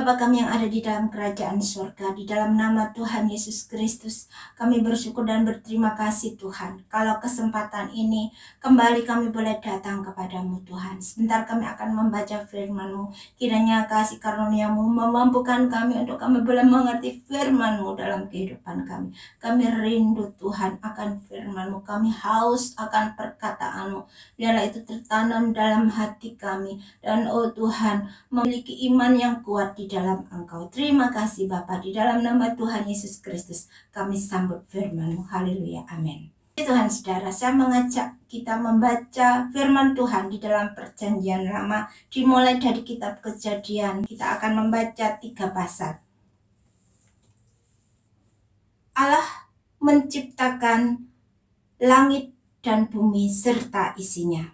Bapa kami yang ada di dalam kerajaan surga, di dalam nama Tuhan Yesus Kristus, kami bersyukur dan berterima kasih Tuhan. Kalau kesempatan ini kembali kami boleh datang kepadamu Tuhan. Sebentar kami akan membaca firman-Mu. Kiranya kasih karunia-Mu memampukan kami untuk kami boleh mengerti firman-Mu dalam kehidupan kami. Kami rindu Tuhan akan firman-Mu. Kami haus akan perkataan-Mu. Biarlah itu tertanam dalam hati kami. Dan oh Tuhan, memiliki iman yang kuat di dalam Engkau. Terima kasih Bapa, di dalam nama Tuhan Yesus Kristus kami sambut firman-Mu. Haleluya, amin. Tuhan saudara, saya mengajak kita membaca firman Tuhan di dalam perjanjian lama, dimulai dari kitab Kejadian. Kita akan membaca 3 pasal. Allah menciptakan langit dan bumi serta isinya.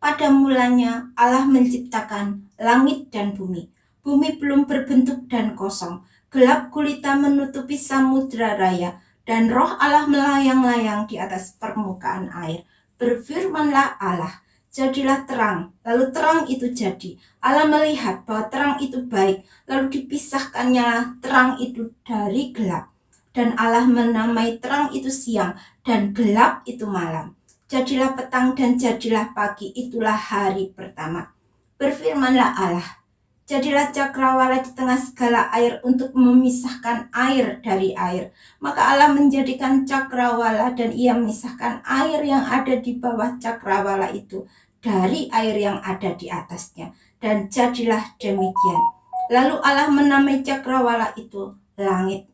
Pada mulanya Allah menciptakan langit dan bumi. Bumi belum berbentuk dan kosong. Gelap gulita menutupi samudra raya. Dan roh Allah melayang-layang di atas permukaan air. Berfirmanlah Allah, jadilah terang. Lalu terang itu jadi. Allah melihat bahwa terang itu baik. Lalu dipisahkannya terang itu dari gelap. Dan Allah menamai terang itu siang dan gelap itu malam. Jadilah petang dan jadilah pagi, itulah hari pertama. Berfirmanlah Allah, jadilah cakrawala di tengah segala air untuk memisahkan air dari air. Maka Allah menjadikan cakrawala dan ia memisahkan air yang ada di bawah cakrawala itu dari air yang ada di atasnya. Dan jadilah demikian. Lalu Allah menamai cakrawala itu langit.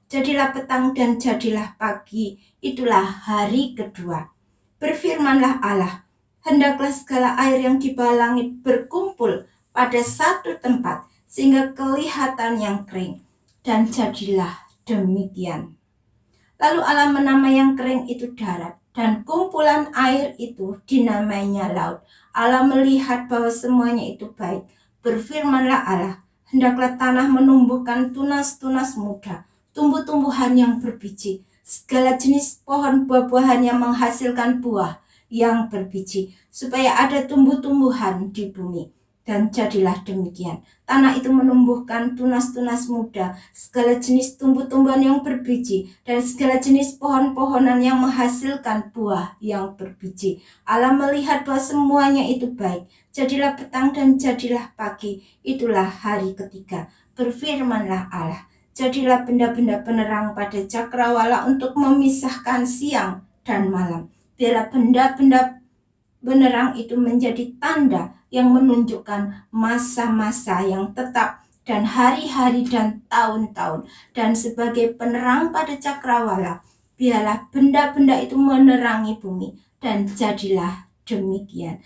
Jadilah petang dan jadilah pagi, itulah hari kedua. Berfirmanlah Allah, hendaklah segala air yang di bawah langit berkumpul pada satu tempat, sehingga kelihatan yang kering. Dan jadilah demikian. Lalu Allah menamai yang kering itu darat, dan kumpulan air itu dinamainya laut. Allah melihat bahwa semuanya itu baik. Berfirmanlah Allah, hendaklah tanah menumbuhkan tunas-tunas muda, tumbuh-tumbuhan yang berbiji, segala jenis pohon buah-buahan yang menghasilkan buah yang berbiji, supaya ada tumbuh-tumbuhan di bumi. Dan jadilah demikian. Tanah itu menumbuhkan tunas-tunas muda, segala jenis tumbuh-tumbuhan yang berbiji, dan segala jenis pohon-pohonan yang menghasilkan buah yang berbiji. Allah melihat bahwa semuanya itu baik. Jadilah petang dan jadilah pagi, itulah hari ketiga. Berfirmanlah Allah, jadilah benda-benda penerang pada cakrawala untuk memisahkan siang dan malam. Biarlah benda-benda penerang itu menjadi tanda yang menunjukkan masa-masa yang tetap dan hari-hari dan tahun-tahun. Dan sebagai penerang pada cakrawala, biarlah benda-benda itu menerangi bumi. Dan jadilah demikian.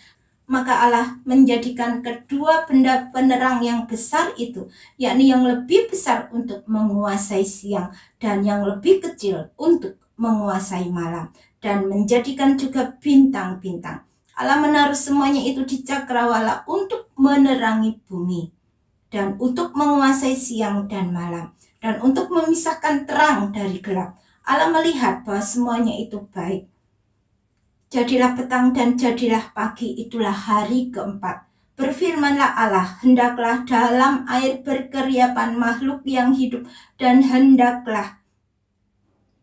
Maka Allah menjadikan kedua benda penerang yang besar itu, yakni yang lebih besar untuk menguasai siang dan yang lebih kecil untuk menguasai malam, dan menjadikan juga bintang-bintang. Allah menaruh semuanya itu di cakrawala untuk menerangi bumi dan untuk menguasai siang dan malam dan untuk memisahkan terang dari gelap. Allah melihat bahwa semuanya itu baik. Jadilah petang dan jadilah pagi, itulah hari keempat. Berfirmanlah Allah, hendaklah dalam air berkeriapan makhluk yang hidup, dan hendaklah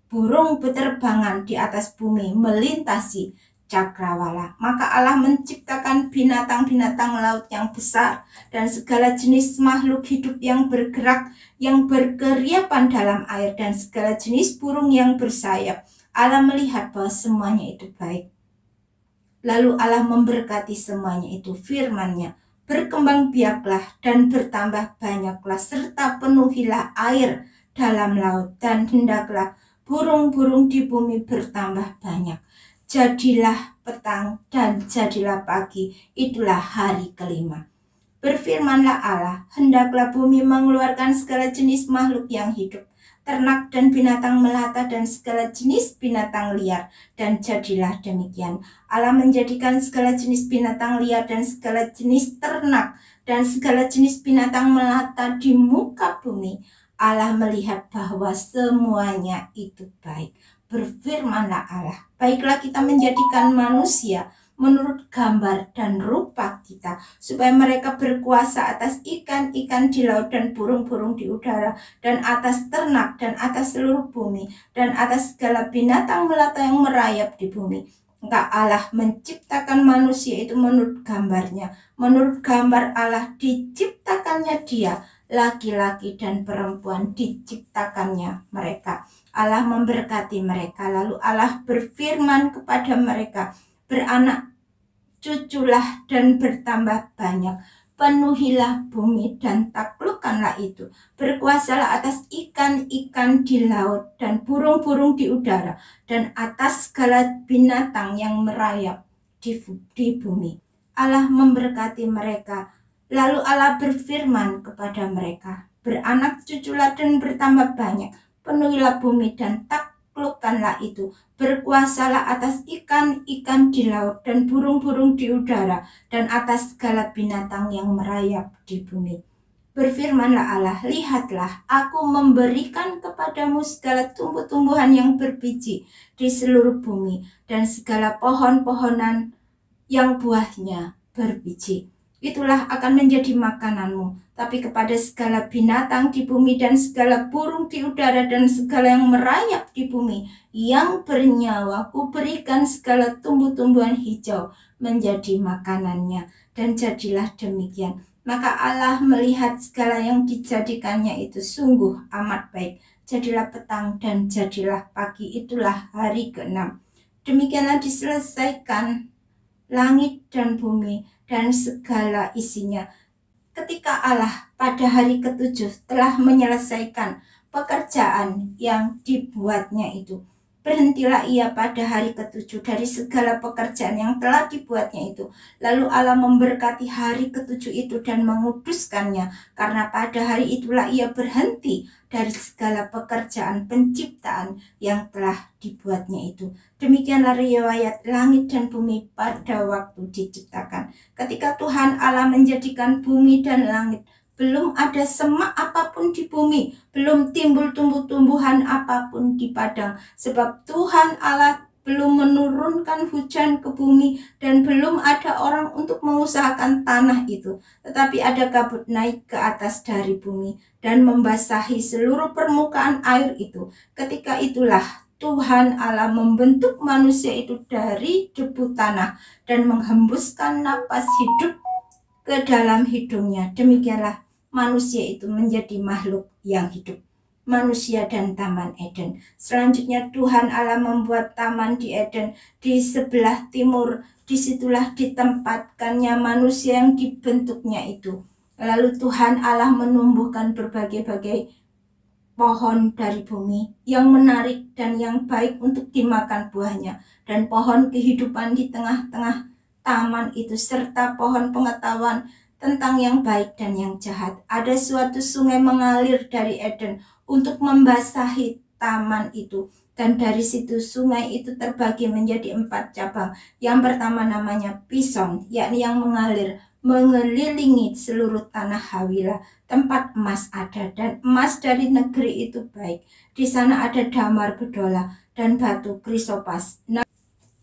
burung beterbangan di atas bumi melintasi cakrawala. Maka Allah menciptakan binatang-binatang laut yang besar dan segala jenis makhluk hidup yang bergerak, yang berkeriapan dalam air, dan segala jenis burung yang bersayap. Allah melihat bahwa semuanya itu baik. Lalu Allah memberkati semuanya itu, firman-Nya, berkembang biaklah dan bertambah banyaklah, serta penuhilah air dalam laut, dan hendaklah burung-burung di bumi bertambah banyak. Jadilah petang dan jadilah pagi, itulah hari kelima. Berfirmanlah Allah, hendaklah bumi mengeluarkan segala jenis makhluk yang hidup, ternak dan binatang melata dan segala jenis binatang liar, dan jadilah demikian. Allah menjadikan segala jenis binatang liar dan segala jenis ternak dan segala jenis binatang melata di muka bumi. Allah melihat bahwa semuanya itu baik. Berfirmanlah Allah, baiklah kita menjadikan manusia menurut gambar dan rupa kita, supaya mereka berkuasa atas ikan-ikan di laut dan burung-burung di udara, dan atas ternak, dan atas seluruh bumi, dan atas segala binatang melata yang merayap di bumi. Maka Allah menciptakan manusia itu menurut gambarnya. Menurut gambar Allah diciptakannya dia, laki-laki dan perempuan diciptakannya mereka. Allah memberkati mereka, lalu Allah berfirman kepada mereka, beranak cuculah dan bertambah banyak, penuhilah bumi dan taklukkanlah itu, berkuasalah atas ikan-ikan di laut dan burung-burung di udara, dan atas segala binatang yang merayap di bumi. Allah memberkati mereka, lalu Allah berfirman kepada mereka, beranak cuculah dan bertambah banyak, penuhilah bumi dan taklukkanlah itu, berkuasalah atas ikan-ikan di laut dan burung-burung di udara, dan atas segala binatang yang merayap di bumi. Berfirmanlah Allah, lihatlah, aku memberikan kepadamu segala tumbuh-tumbuhan yang berbiji di seluruh bumi, dan segala pohon-pohonan yang buahnya berbiji. Itulah akan menjadi makananmu. Tapi kepada segala binatang di bumi dan segala burung di udara dan segala yang merayap di bumi yang bernyawa, kuberikan segala tumbuh-tumbuhan hijau menjadi makanannya. Dan jadilah demikian. Maka Allah melihat segala yang dijadikannya itu sungguh amat baik. Jadilah petang dan jadilah pagi, itulah hari ke-6. Demikianlah diselesaikan langit dan bumi dan segala isinya. Ketika Allah pada hari ke-7 telah menyelesaikan pekerjaan yang dibuatnya itu, berhentilah ia pada hari ke-7 dari segala pekerjaan yang telah dibuatnya itu. Lalu Allah memberkati hari ke-7 itu dan menguduskannya, karena pada hari itulah ia berhenti dari segala pekerjaan penciptaan yang telah dibuatnya itu. Demikianlah riwayat langit dan bumi pada waktu diciptakan. Ketika Tuhan Allah menjadikan bumi dan langit, belum ada semak apapun di bumi, belum timbul tumbuh-tumbuhan apapun di padang, sebab Tuhan Allah belum menurunkan hujan ke bumi dan belum ada orang untuk mengusahakan tanah itu. Tetapi ada kabut naik ke atas dari bumi dan membasahi seluruh permukaan air itu. Ketika itulah Tuhan Allah membentuk manusia itu dari debu tanah dan menghembuskan napas hidup ke dalam hidungnya. Demikianlah manusia itu menjadi makhluk yang hidup. Manusia dan Taman Eden. Selanjutnya Tuhan Allah membuat taman di Eden di sebelah timur. Disitulah ditempatkannya manusia yang dibentuknya itu. Lalu Tuhan Allah menumbuhkan berbagai-bagai pohon dari bumi yang menarik dan yang baik untuk dimakan buahnya, dan pohon kehidupan di tengah-tengah taman itu, serta pohon pengetahuan tentang yang baik dan yang jahat. Ada suatu sungai mengalir dari Eden untuk membasahi taman itu, dan dari situ sungai itu terbagi menjadi 4 cabang. Yang pertama namanya Pison, yakni yang mengalir mengelilingi seluruh tanah Hawila. Tempat emas ada, dan emas dari negeri itu baik. Di sana ada damar bedola dan batu krisopas.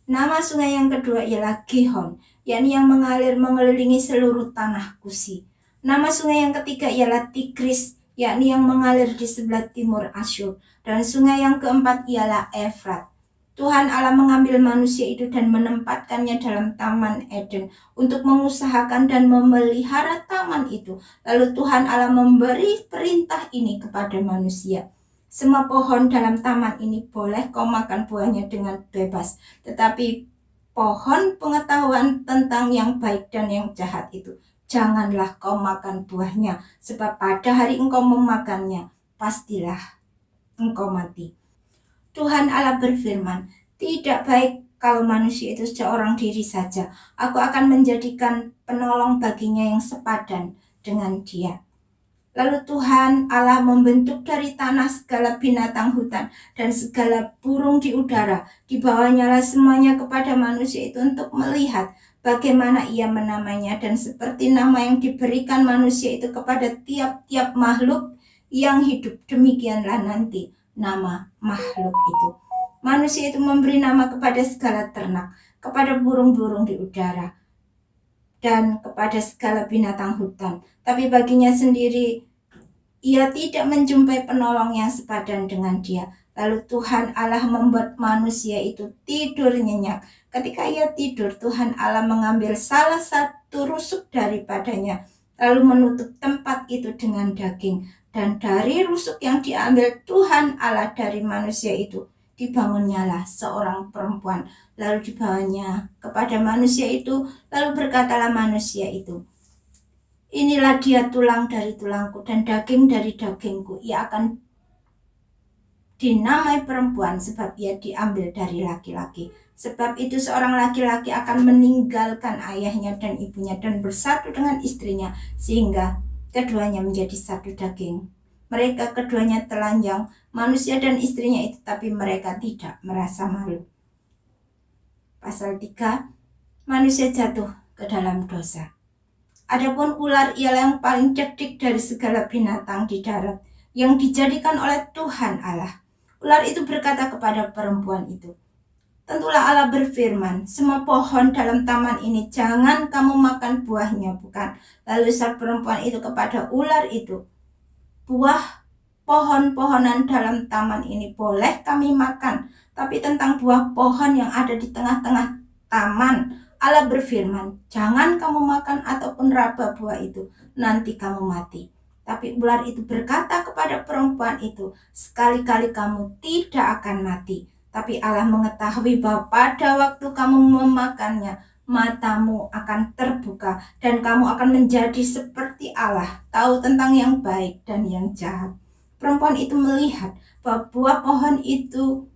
Nama sungai yang kedua ialah Gihon, yakni yang mengalir mengelilingi seluruh tanah Kusi. Nama sungai yang ketiga ialah Tigris, yakni yang mengalir di sebelah timur Asyur. Dan sungai yang keempat ialah Efrat. Tuhan Allah mengambil manusia itu dan menempatkannya dalam Taman Eden untuk mengusahakan dan memelihara taman itu. Lalu Tuhan Allah memberi perintah ini kepada manusia. Semua pohon dalam taman ini boleh kau makan buahnya dengan bebas, tetapi pohon pengetahuan tentang yang baik dan yang jahat itu janganlah kau makan buahnya, sebab pada hari engkau memakannya pastilah engkau mati. Tuhan Allah berfirman, tidak baik kalau manusia itu seorang diri saja. Aku akan menjadikan penolong baginya yang sepadan dengan dia. Lalu Tuhan Allah membentuk dari tanah segala binatang hutan dan segala burung di udara. Dibawanyalah semuanya kepada manusia itu untuk melihat bagaimana ia menamainya, dan seperti nama yang diberikan manusia itu kepada tiap-tiap makhluk yang hidup, demikianlah nanti nama makhluk itu. Manusia itu memberi nama kepada segala ternak, kepada burung-burung di udara, dan kepada segala binatang hutan. Tapi baginya sendiri, ia tidak menjumpai penolong yang sepadan dengan dia. Lalu Tuhan Allah membuat manusia itu tidur nyenyak. Ketika ia tidur, Tuhan Allah mengambil salah satu rusuk daripadanya, lalu menutup tempat itu dengan daging. Dan dari rusuk yang diambil Tuhan Allah dari manusia itu, dibangunnyalah seorang perempuan. Lalu dibawanya kepada manusia itu, lalu berkatalah manusia itu, inilah dia tulang dari tulangku dan daging dari dagingku. Ia akan dinamai perempuan sebab ia diambil dari laki-laki. Sebab itu seorang laki-laki akan meninggalkan ayahnya dan ibunya dan bersatu dengan istrinya, sehingga keduanya menjadi satu daging. Mereka keduanya telanjang, manusia dan istrinya itu, tapi mereka tidak merasa malu. Pasal 3, manusia jatuh ke dalam dosa. Adapun ular ialah yang paling cerdik dari segala binatang di darat, yang dijadikan oleh Tuhan Allah. Ular itu berkata kepada perempuan itu, tentulah Allah berfirman, semua pohon dalam taman ini jangan kamu makan buahnya, bukan? Lalu saat perempuan itu kepada ular itu, buah pohon-pohonan dalam taman ini boleh kami makan, tapi tentang buah pohon yang ada di tengah-tengah taman, Allah berfirman, jangan kamu makan ataupun raba buah itu, nanti kamu mati. Tapi ular itu berkata kepada perempuan itu, sekali-kali kamu tidak akan mati. Tapi Allah mengetahui bahwa pada waktu kamu memakannya, matamu akan terbuka dan kamu akan menjadi seperti Allah, tahu tentang yang baik dan yang jahat. Perempuan itu melihat bahwa buah pohon itu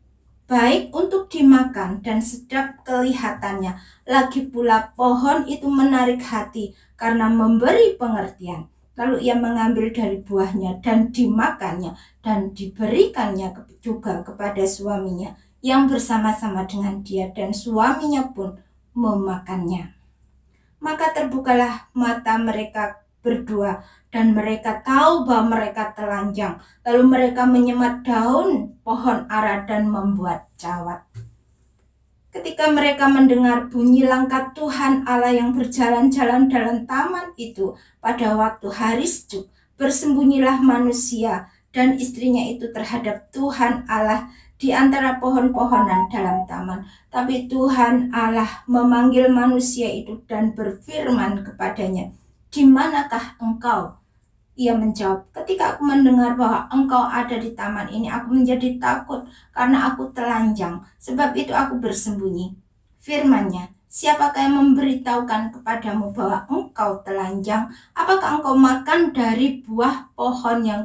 baik untuk dimakan dan sedap kelihatannya. Lagi pula pohon itu menarik hati karena memberi pengertian. Lalu ia mengambil dari buahnya dan dimakannya dan diberikannya juga kepada suaminya yang bersama-sama dengan dia, dan suaminya pun memakannya. Maka terbukalah mata mereka berdua dan mereka tahu bahwa mereka telanjang. Lalu mereka menyemat daun pohon ara dan membuat cawat. Ketika mereka mendengar bunyi langkah Tuhan Allah yang berjalan-jalan dalam taman itu pada waktu hari sejuk, bersembunyilah manusia dan istrinya itu terhadap Tuhan Allah di antara pohon-pohonan dalam taman. Tapi Tuhan Allah memanggil manusia itu dan berfirman kepadanya, di manakah engkau? Ia menjawab, ketika aku mendengar bahwa engkau ada di taman ini, aku menjadi takut karena aku telanjang. Sebab itu aku bersembunyi. Firman-Nya, siapakah yang memberitahukan kepadamu bahwa engkau telanjang? Apakah engkau makan dari buah pohon yang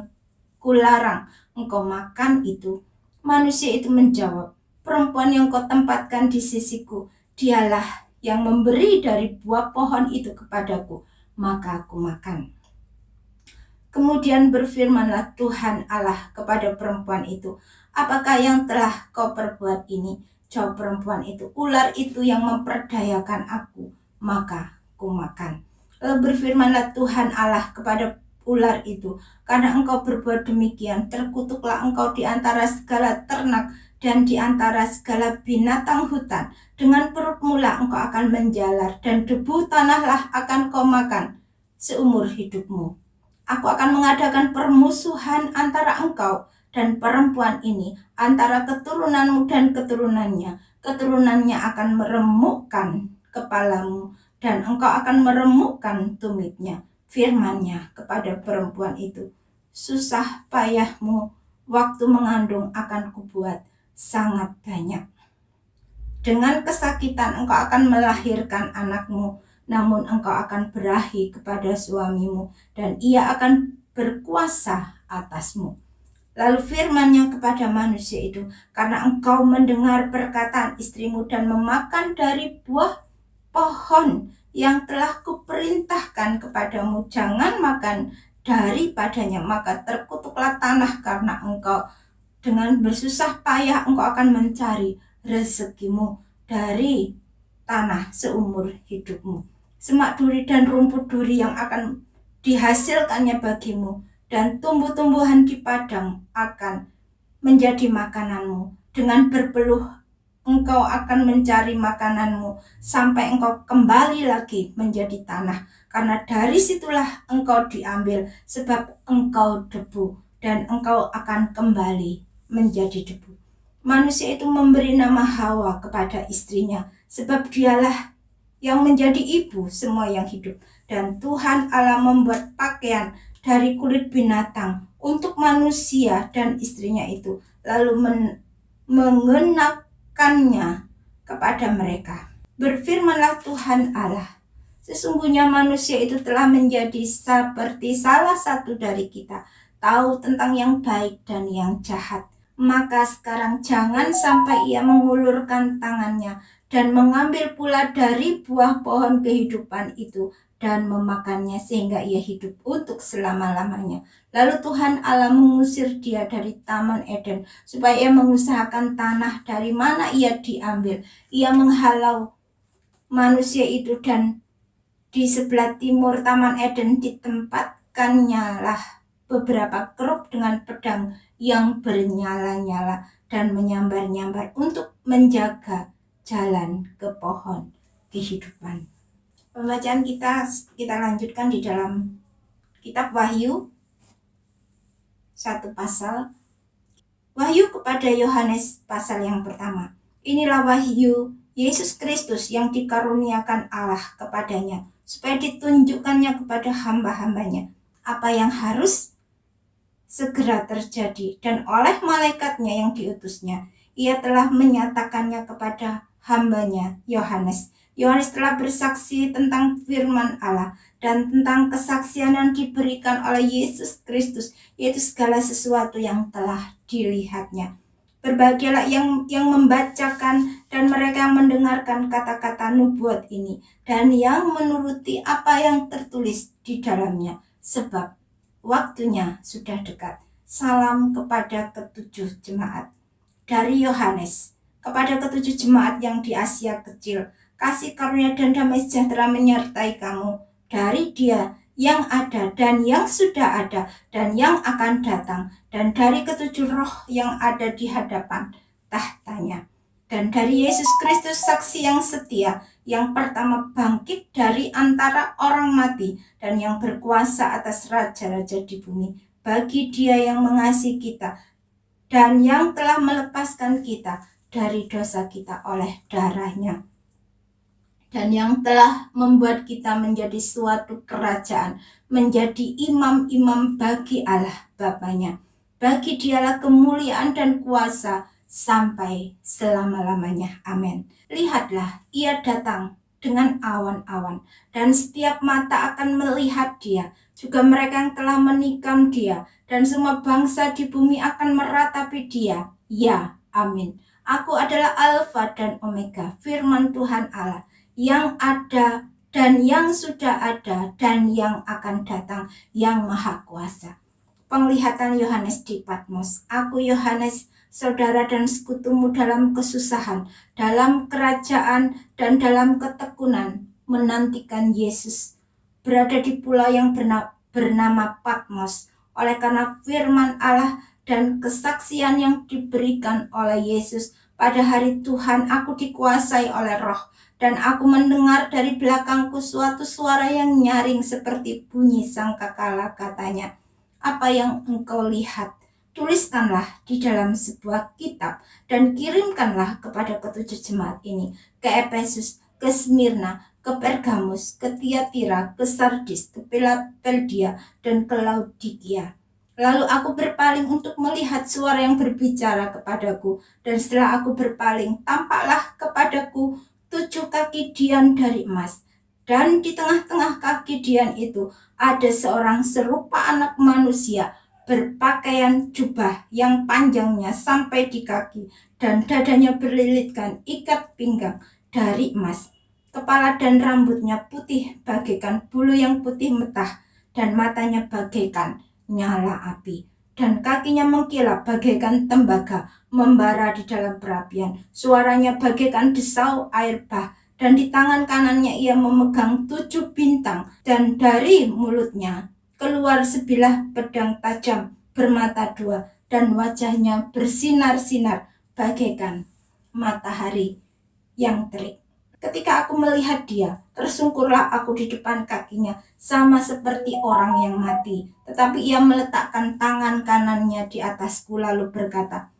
kularang engkau makan itu? Manusia itu menjawab, perempuan yang kau tempatkan di sisiku, dialah yang memberi dari buah pohon itu kepadaku, maka aku makan. Kemudian berfirmanlah Tuhan Allah kepada perempuan itu, apakah yang telah kau perbuat ini? Jawab perempuan itu, ular itu yang memperdayakan aku, maka ku makan. Lalu berfirmanlah Tuhan Allah kepada ular itu, karena engkau berbuat demikian, terkutuklah engkau di antara segala ternak dan di antara segala binatang hutan. Dengan perutmu lah engkau akan menjalar, dan debu tanahlah akan kau makan seumur hidupmu. Aku akan mengadakan permusuhan antara engkau dan perempuan ini, antara keturunanmu dan keturunannya. Keturunannya akan meremukkan kepalamu dan engkau akan meremukkan tumitnya. Firman-Nya kepada perempuan itu, susah payahmu waktu mengandung akan kubuat sangat banyak. Dengan kesakitan engkau akan melahirkan anakmu, namun engkau akan berahi kepada suamimu dan ia akan berkuasa atasmu. Lalu firman-Nya kepada manusia itu, karena engkau mendengar perkataan istrimu dan memakan dari buah pohon yang telah kuperintahkan kepadamu, jangan makan daripadanya, maka terkutuklah tanah karena engkau. Dengan bersusah payah engkau akan mencari rezekimu dari tanah seumur hidupmu. Semak duri dan rumput duri yang akan dihasilkannya bagimu, dan tumbuh-tumbuhan di padang akan menjadi makananmu. Dengan berpeluh engkau akan mencari makananmu sampai engkau kembali lagi menjadi tanah, karena dari situlah engkau diambil, sebab engkau debu dan engkau akan kembali menjadi debu. Manusia itu memberi nama Hawa kepada istrinya, sebab dialah yang menjadi ibu semua yang hidup. Dan Tuhan Allah membuat pakaian dari kulit binatang untuk manusia dan istrinya itu, lalu mengenakannya kepada mereka. Berfirmanlah Tuhan Allah, sesungguhnya manusia itu telah menjadi seperti salah satu dari kita, tahu tentang yang baik dan yang jahat. Maka sekarang jangan sampai ia mengulurkan tangannya dan mengambil pula dari buah pohon kehidupan itu dan memakannya sehingga ia hidup untuk selama-lamanya. Lalu Tuhan Allah mengusir dia dari Taman Eden supaya ia mengusahakan tanah dari mana ia diambil. Ia menghalau manusia itu, dan di sebelah timur Taman Eden ditempatkannya lah beberapa kerub dengan pedang yang bernyala-nyala dan menyambar-nyambar untuk menjaga jalan ke pohon kehidupan. Pembacaan kita lanjutkan di dalam kitab Wahyu 1 pasal. Wahyu kepada Yohanes pasal yang pertama. Inilah wahyu Yesus Kristus yang dikaruniakan Allah kepadanya, supaya ditunjukkannya kepada hamba-hambanya apa yang harus segera terjadi, dan oleh malaikatnya yang diutusnya ia telah menyatakannya kepada hambanya Yohanes. Yohanes telah bersaksi tentang firman Allah dan tentang kesaksian yang diberikan oleh Yesus Kristus, yaitu segala sesuatu yang telah dilihatnya. Berbahagialah yang membacakan dan mereka yang mendengarkan kata-kata nubuat ini dan yang menuruti apa yang tertulis di dalamnya, sebab waktunya sudah dekat. Salam kepada ketujuh jemaat. Dari Yohanes, kepada ketujuh jemaat yang di Asia Kecil, kasih karunia dan damai sejahtera menyertai kamu dari Dia yang ada dan yang sudah ada dan yang akan datang, dan dari ketujuh roh yang ada di hadapan tahtanya, dan dari Yesus Kristus saksi yang setia, yang pertama bangkit dari antara orang mati dan yang berkuasa atas raja-raja di bumi, bagi Dia yang mengasihi kita dan yang telah melepaskan kita dari dosa kita oleh darahnya, dan yang telah membuat kita menjadi suatu kerajaan, menjadi imam-imam bagi Allah Bapanya. Bagi Dialah kemuliaan dan kuasa sampai selama-lamanya. Amin. Lihatlah, Ia datang dengan awan-awan, dan setiap mata akan melihat Dia, juga mereka yang telah menikam Dia, dan semua bangsa di bumi akan meratapi Dia. Ya, amin. Aku adalah Alfa dan Omega, firman Tuhan Allah, yang ada dan yang sudah ada dan yang akan datang, yang maha kuasa. Penglihatan Yohanes di Patmos. Aku Yohanes, saudara dan sekutumu dalam kesusahan, dalam kerajaan dan dalam ketekunan, menantikan Yesus, berada di pulau yang bernama Patmos, oleh karena firman Allah dan kesaksian yang diberikan oleh Yesus. Pada hari Tuhan aku dikuasai oleh Roh, dan aku mendengar dari belakangku suatu suara yang nyaring seperti bunyi sangkakala. Katanya, apa yang engkau lihat, tuliskanlah di dalam sebuah kitab dan kirimkanlah kepada ketujuh jemaat ini, ke Efesus, ke Smyrna, ke Pergamus, ke Tiatira, ke Sardis, ke Philadelphia, dan ke Laodikia. Lalu aku berpaling untuk melihat suara yang berbicara kepadaku, dan setelah aku berpaling, tampaklah kepadaku 7 kaki dian dari emas, dan di tengah-tengah kaki dian itu ada seorang serupa anak manusia, berpakaian jubah yang panjangnya sampai di kaki, dan dadanya berlilitkan ikat pinggang dari emas. Kepala dan rambutnya putih bagaikan bulu yang putih metah, dan matanya bagaikan nyala api, dan kakinya mengkilap bagaikan tembaga membara di dalam perapian. Suaranya bagaikan desau air bah, dan di tangan kanannya ia memegang 7 bintang, dan dari mulutnya keluar sebilah pedang tajam bermata dua, dan wajahnya bersinar-sinar bagaikan matahari yang terik. Ketika aku melihat dia, tersungkurlah aku di depan kakinya, sama seperti orang yang mati. Tetapi ia meletakkan tangan kanannya di atasku lalu berkata,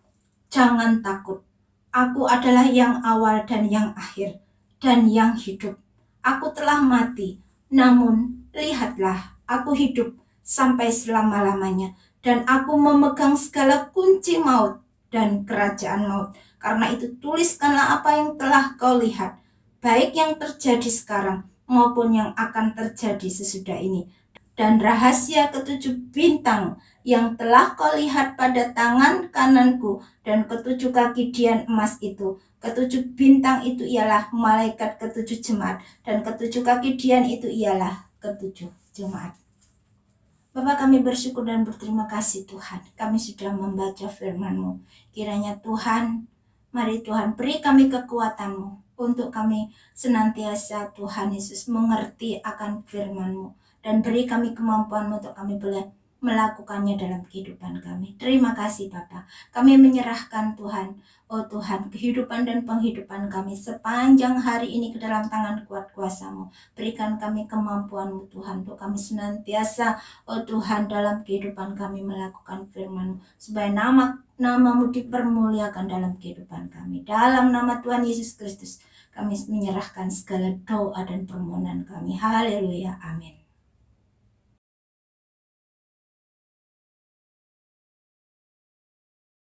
"Jangan takut, aku adalah yang awal dan yang akhir, dan yang hidup. Aku telah mati, namun lihatlah, aku hidup sampai selama-lamanya, dan aku memegang segala kunci maut dan kerajaan maut. Karena itu tuliskanlah apa yang telah kau lihat, baik yang terjadi sekarang maupun yang akan terjadi sesudah ini. Dan rahasia ketujuh bintang yang telah kau lihat pada tangan kananku dan ketujuh kaki dian emas itu. Ketujuh bintang itu ialah malaikat ketujuh jemaat, dan ketujuh kaki dian itu ialah ketujuh jemaat." Bapak, kami bersyukur dan berterima kasih Tuhan. Kami sudah membaca firman-Mu. Kiranya Tuhan, mari Tuhan beri kami kekuatan-Mu untuk kami senantiasa Tuhan Yesus mengerti akan firman-Mu. Dan beri kami kemampuan untuk kami boleh melakukannya dalam kehidupan kami. Terima kasih Bapa. Kami menyerahkan Tuhan, oh Tuhan, kehidupan dan penghidupan kami sepanjang hari ini ke dalam tangan kuat kuasa-Mu. Berikan kami kemampuan-Mu Tuhan, untuk kami senantiasa, oh Tuhan, dalam kehidupan kami melakukan firman-Mu, supaya nama-Mu dipermuliakan dalam kehidupan kami. Dalam nama Tuhan Yesus Kristus, kami menyerahkan segala doa dan permohonan kami. Haleluya, amin.